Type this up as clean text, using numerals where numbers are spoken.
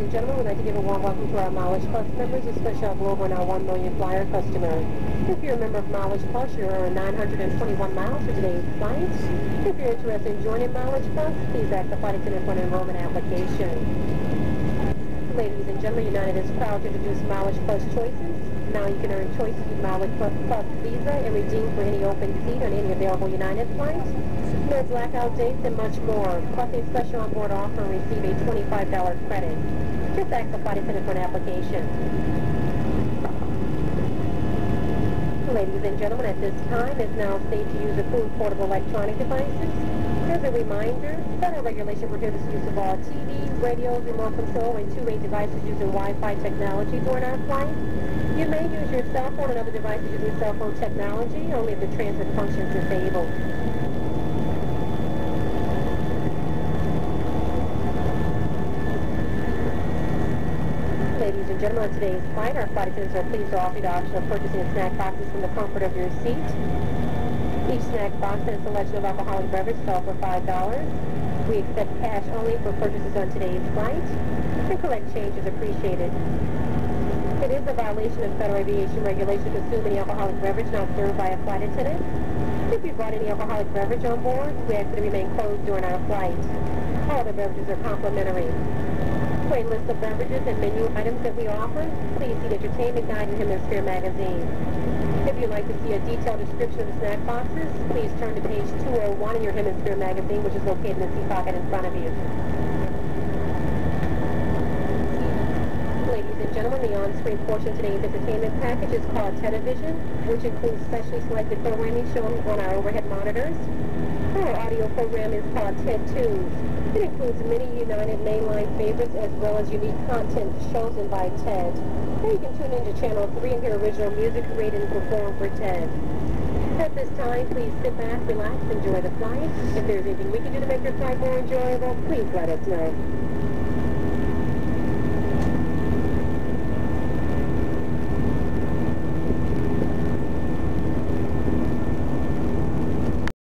and gentlemen, we'd like to give a warm welcome to our Mileage Plus members, especially our Global and our 1 million flyer customers. If you're a member of Mileage Plus, you'll earn 921 miles for today's flight. If you're interested in joining Mileage Plus, please ask the flight attendant for an enrollment application. Ladies and gentlemen, United is proud to introduce Mileage Plus Choices. Now you can earn Choice Mileage Plus Visa and redeem for any open seat on any available United flights. No blackout dates and much more. Plus a special onboard offer and receive a $25 credit. Just ask the flight attendant for an application. Ladies and gentlemen, at this time, it's now safe to use approved portable electronic devices. As a reminder, federal regulation prohibits the use of all TVs, radios, remote control, and two-way devices using Wi-Fi technology during our flight. You may use your cell phone and other devices using cell phone technology only if the transit function is disabled. Ladies and gentlemen, on today's flight, our flight attendants are pleased to offer you the option of purchasing snack boxes from the comfort of your seat. Each snack box has a selection of alcoholic beverages sold for $5. We accept cash only for purchases on today's flight, and collect change is appreciated. It is a violation of federal aviation regulation to consume any alcoholic beverage not served by a flight attendant. If you brought any alcoholic beverage on board, we ask that it remain closed during our flight. All the beverages are complimentary. For a list of beverages and menu items that we offer, please see the Entertainment Guide in Hemisphere magazine. If you'd like to see a detailed description of the snack boxes, please turn to page 201 in your Hemisphere magazine, which is located in the seat pocket in front of you. Ladies and gentlemen, the on-screen portion of today's entertainment package is called Television, which includes specially selected programming shown on our overhead monitors. Our audio program is called TED Tunes. It includes many United mainline favorites as well as unique content chosen by TED. Or you can tune into Channel 3 and hear original music created and performed for TED. At this time, please sit back, relax, enjoy the flight. If there's anything we can do to make your flight more enjoyable, please let us know.